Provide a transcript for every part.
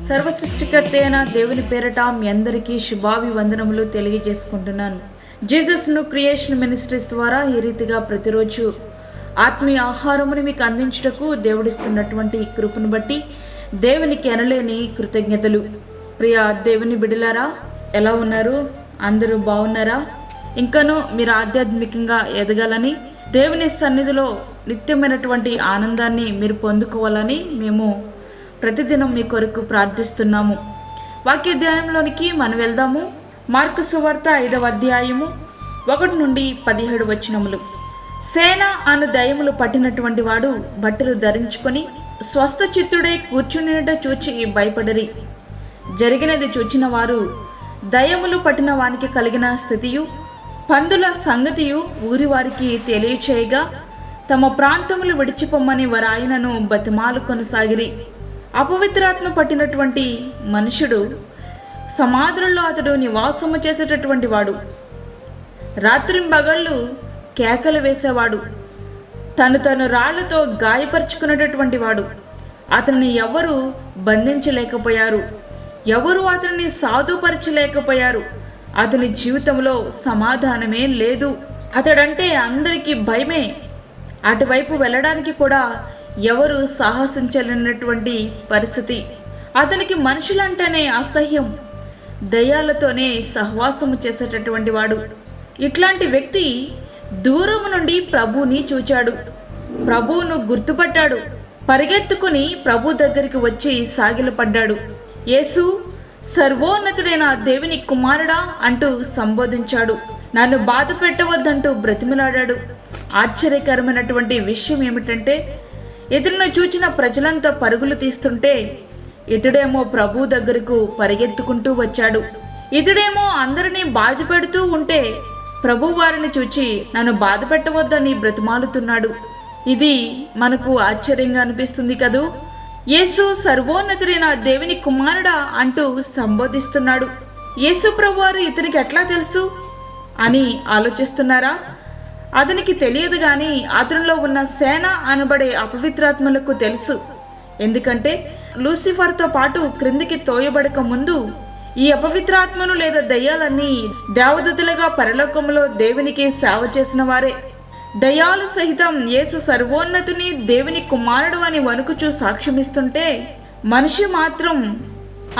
సర్వ సృష్టికర్త అయిన దేవుని పేరట మీ అందరికీ శుభాభివందనములు తెలియజేసుకుంటున్నాను. జీసస్ను క్రియేషన్ మినిస్ట్రీస్ ద్వారా ఈ రీతిగా ప్రతిరోజు ఆత్మీయ ఆహారమును మీకు అందించుటకు దేవుడిస్తున్నటువంటి కృపను బట్టి దేవునికి ఎనలేని కృతజ్ఞతలు. ప్రియ దేవుని బిడ్డలారా, ఎలా ఉన్నారు? అందరూ బాగున్నారా? ఇంకనూ మీరు ఆధ్యాత్మికంగా ఎదగాలని, దేవుని సన్నిధిలో నిత్యమైనటువంటి ఆనందాన్ని మీరు పొందుకోవాలని మేము ప్రతిదినం మీ కొరకు ప్రార్థిస్తున్నాము. వాక్య ధ్యానంలోనికి మనం వెళ్దాము. మార్కు సువార్త 5వ అధ్యాయము 1 నుండి 17 వచనములు. సేన అను దయ్యములు పట్టినటువంటి వాడు బట్టలు ధరించుకొని స్వస్థ చిత్తుడై కూర్చునిట చూచి భయపడరి. జరిగినది చూచిన వారు దయ్యములు పట్టిన వానికి కలిగిన స్థితియు పందుల సంగతియు ఊరి వారికి తెలియచేయగా తమ ప్రాంతములు విడిచిపోమ్మని వారాయనను బతిమాలు కొనసాగిరి. అపవిత్రాత్మ పట్టినటువంటి మనుషుడు సమాధులలో అతడు నివాసము చేసేటటువంటి వాడు. రాత్రింబగళ్ళు కేకలు వేసేవాడు. తను రాళ్లతో గాయపరుచుకునేటటువంటి వాడు. అతనిని ఎవరు బంధించలేకపోయారు, ఎవరు అతనిని సాధుపరచలేకపోయారు. అతని జీవితంలో సమాధానమే లేదు. అతడంటే అందరికీ భయమే. అటువైపు వెళ్ళడానికి కూడా ఎవరు సాహసించలేనటువంటి పరిస్థితి. అతనికి మనుషులంటేనే అసహ్యం. దయ్యాలతోనే సహవాసము చేసేటటువంటి వాడు. ఇట్లాంటి వ్యక్తి దూరం నుండి ప్రభువుని చూచాడు, ప్రభువును గుర్తుపట్టాడు. పరిగెత్తుకుని ప్రభు దగ్గరికి వచ్చి సాగిలపడ్డాడు. యేసు, సర్వోన్నతుడైన దేవుని కుమారుడా అంటూ సంబోధించాడు. నన్ను బాధ పెట్టవద్దంటూ బ్రతిమిలాడాడు. ఆశ్చర్యకరమైనటువంటి విషయం ఏమిటంటే, ఇతను చూచిన ప్రజలంతా పరుగులు తీస్తుంటే ఇతడేమో ప్రభు దగ్గరకు పరిగెత్తుకుంటూ వచ్చాడు. ఇతడేమో అందరినీ బాధ పెడుతూ ఉంటే ప్రభు వారిని చూచి నన్ను బాధ పెట్టవద్దని బ్రతిమాలుతున్నాడు. ఇది మనకు ఆశ్చర్యంగా అనిపిస్తుంది కదూ. యేసు సర్వోన్నతుడైన దేవుని కుమారుడా అంటూ సంబోధిస్తున్నాడు. యేసు ప్రభువారు ఇతనికి ఎట్లా తెలుసు అని ఆలోచిస్తున్నారా? అతనికి తెలియదు, కానీ అతనిలో ఉన్న సేన అనబడే అపవిత్రాత్మలకు తెలుసు. ఎందుకంటే లూసిఫర్తో పాటు క్రిందికి తోయబడక ముందు ఈ అపవిత్రాత్మను లేదా దయ్యాలన్నీ దేవదూతలుగా పరలోకంలో దేవునికి సేవ చేసిన వారే. దయ్యాలు సహితం యేసు సర్వోన్నతుని దేవుని కుమారుడు అని వణుకుచూ సాక్ష్యమిస్తుంటే మనిషి మాత్రం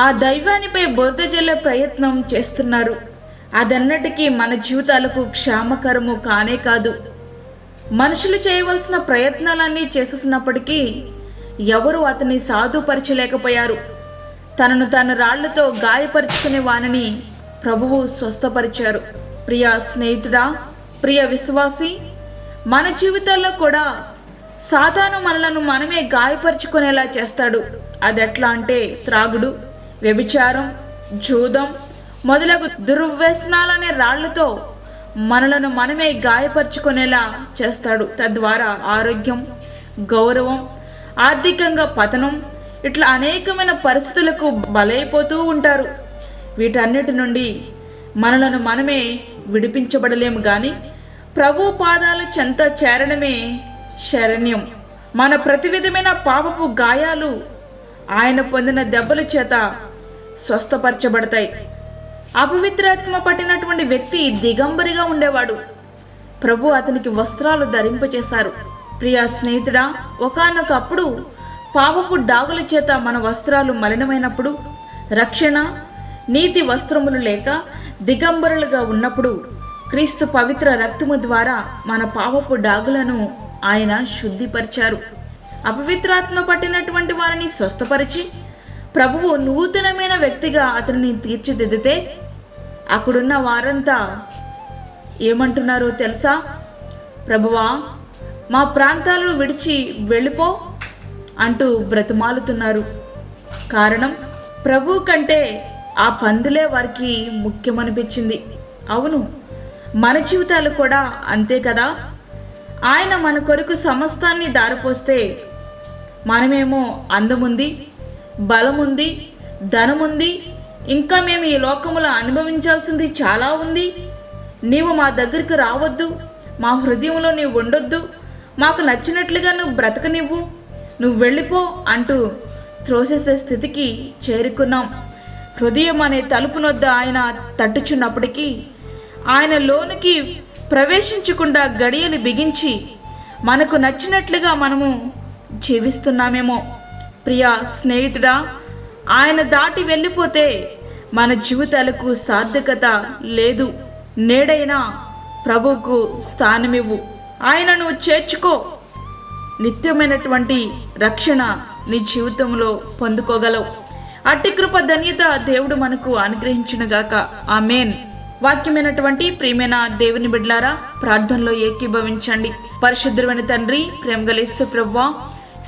ఆ దైవానిపై బురద జల్లే ప్రయత్నం చేస్తున్నారు. అదన్నటికీ మన జీవితాలకు క్షేమకరము కానే కాదు. మనుషులు చేయవలసిన ప్రయత్నాలన్నీ చేసేసినప్పటికీ ఎవరు అతన్ని సాధుపరచలేకపోయారు. తనను తాను రాళ్లతో గాయపరుచుకునే వానిని ప్రభువు స్వస్థపరిచారు. ప్రియ స్నేహితుడా, ప్రియ విశ్వాసి, మన జీవితాల్లో కూడా సాతాను మనలను మనమే గాయపరుచుకునేలా చేస్తాడు. అది ఎట్లా అంటే త్రాగుడు, వ్యభిచారం, జూదం మొదలగు దుర్వ్యసనాలనే రాళ్లతో మనలను మనమే గాయపరుచుకునేలా చేస్తాడు. తద్వారా ఆరోగ్యం, గౌరవం, ఆర్థికంగా పతనం, ఇట్లా అనేకమైన పరిస్థితులకు బలైపోతూ ఉంటారు. వీటన్నిటి నుండి మనలను మనమే విడిపించబడలేము, కానీ ప్రభు పాదాల చెంత చేరడమే శరణ్యం. మన ప్రతి విధమైన పాపపు గాయాలు ఆయన పొందిన దెబ్బల చేత స్వస్థపరచబడతాయి. అపవిత్రాత్మ పట్టినటువంటి వ్యక్తి దిగంబరిగా ఉండేవాడు. ప్రభు అతనికి వస్త్రాలు ధరింపచేశారు. ప్రియా స్నేహితుడా, ఒకానొకప్పుడు పాపపు డాగుల చేత మన వస్త్రాలు మలినమైనప్పుడు, రక్షణ నీతి వస్త్రములు లేక దిగంబరులుగా ఉన్నప్పుడు క్రీస్తు పవిత్ర రక్తము ద్వారా మన పాపపు డాగులను ఆయన శుద్ధిపరిచారు. అపవిత్రాత్మ పట్టినటువంటి వారిని స్వస్థపరిచి ప్రభువు నూతనమైన వ్యక్తిగా అతనిని తీర్చిదిద్దితే అక్కడున్న వారంతా ఏమంటున్నారో తెలుసా? ప్రభువా, మా ప్రాంతాలను విడిచి వెళ్ళిపో అంటూ బ్రతిమాలుతున్నారు. కారణం, ప్రభు కంటే ఆ పందులే వారికి ముఖ్యమనిపించింది. అవును, మన జీవితాలు కూడా అంతే కదా. ఆయన మన కొరకు సమస్తాన్ని దారిపోస్తే మనమేమో అందముంది, బలముంది, ధనముంది, ఇంకా మేము ఈ లోకములో అనుభవించాల్సింది చాలా ఉంది, నీవు మా దగ్గరికి రావద్దు, మా హృదయంలో నీవు ఉండొద్దు, మాకు నచ్చినట్లుగా నువ్వు బ్రతకనివ్వు, నువ్వు వెళ్ళిపో అంటూ త్రోసేసే స్థితికి చేరుకున్నాం. హృదయం అనే తలుపునొద్ద ఆయన తట్టుచున్నప్పటికీ ఆయన లోనికి ప్రవేశించకుండా గడియలు బిగించి మనకు నచ్చినట్లుగా మనము జీవిస్తున్నామేమో. ప్రియా స్నేహితుడా, ఆయన దాటి వెళ్ళిపోతే మన జీవితాలకు సార్థకత లేదు. నేడైనా ప్రభువుకు స్థానమివ్వు, ఆయనను చేర్చుకో. నిత్యమైనటువంటి రక్షణ నీ జీవితంలో పొందుకోగలవు. అట్టి కృప ధన్యత దేవుడు మనకు అనుగ్రహించునుగాక. ఆమేన్. వాక్యమైనటువంటి ప్రియమైన దేవుని బిడ్డలారా, ప్రార్థనలో ఏకీభవించండి. పరిశుద్ధమైన తండ్రి, ప్రేమగల యేసు ప్రభువా,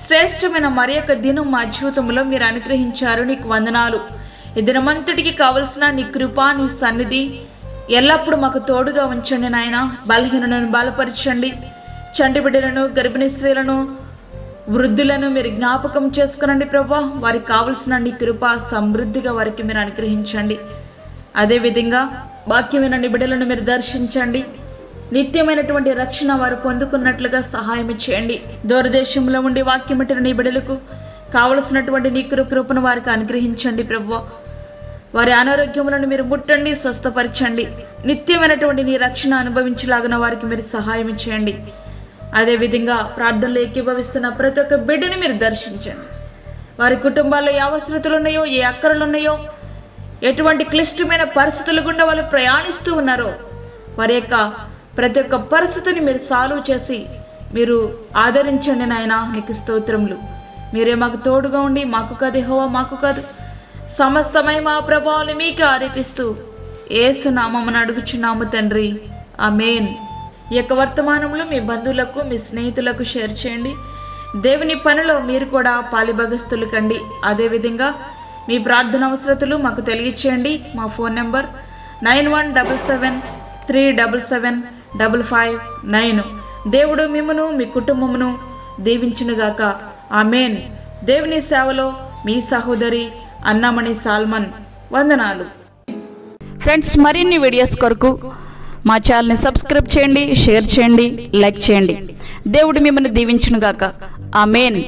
శ్రేష్టమైన మరి యొక్క దినం మా జీవితంలో మీరు అనుగ్రహించారు. నీకు వందనాలు. ఈ దినమంతటికి కావలసిన నీ కృప, నీ సన్నిధి ఎల్లప్పుడూ మాకు తోడుగా ఉంచండి నాయన. బలహీనులను బలపరచండి. చంటి బిడ్డలను, గర్భిణీ స్త్రీలను, వృద్ధులను మీరు జ్ఞాపకం చేసుకునండి ప్రభా. వారికి కావలసిన నీ కృప సమృద్ధిగా వారికి మీరు అనుగ్రహించండి. అదేవిధంగా వాక్యమైన నీ బిడ్డలను మీరు దర్శించండి. నిత్యమైనటువంటి రక్షణ వారు పొందుకున్నట్లుగా సహాయం చేయండి. దూరదేశంలో ఉండి వాక్యమిటిన నీ బిడ్డలకు కావలసినటువంటి నీ కృపను వారికి అనుగ్రహించండి ప్రభువా. వారి అనారోగ్యములను మీరు ముట్టండి, స్వస్థపరచండి. నిత్యమైనటువంటి నీ రక్షణ అనుభవించలాగిన వారికి మీరు సహాయం చేయండి. అదేవిధంగా ప్రార్థనలు ఏకీభవిస్తున్న ప్రతి ఒక్క బిడ్డని మీరు దర్శించండి. వారి కుటుంబాల్లో ఏ అవసరతలు ఉన్నాయో, ఏ అక్కరలు ఉన్నాయో, ఎటువంటి క్లిష్టమైన పరిస్థితుల గుండా వాళ్ళు ప్రయాణిస్తూ ఉన్నారో వారి యొక్క ప్రతి ఒక్క పరిస్థితిని మీరు సాల్వ్ చేసి మీరు ఆదరించండి నాయన. నీకు స్తోత్రములు. మీరే మాకు తోడుగా ఉండి, మాకు కాదు యెహోవా, మాకు కాదు సమస్తమై మా ప్రభావాలు మీకు ఆరోపిస్తూ యేసు నామమున అడుగుచున్నాము తండ్రి. ఆమేన్. ఈ యొక్క వర్తమానంలో మీ బంధువులకు, మీ స్నేహితులకు షేర్ చేయండి. దేవుని పనిలో మీరు కూడా పాలిభాగస్తులు కండి. అదేవిధంగా మీ ప్రార్థన అవసరతలు మాకు తెలియచేయండి. మా ఫోన్ నెంబర్ 9177377559. దేవుడు మిమ్మును, మీ కుటుంబమును దీవించునుగాక. ఆమేన్. దేవుని సేవలో మీ సహోదరి అన్నామణి సాల్మన్. వందనాలు. ఫ్రెండ్స్, మరిన్ని వీడియోస్ కొరకు మా ఛానల్ని సబ్స్క్రైబ్ చేయండి, షేర్ చేయండి, లైక్ చేయండి. దేవుడు మిమ్మల్ని దీవించునుగాక. ఆమేన్.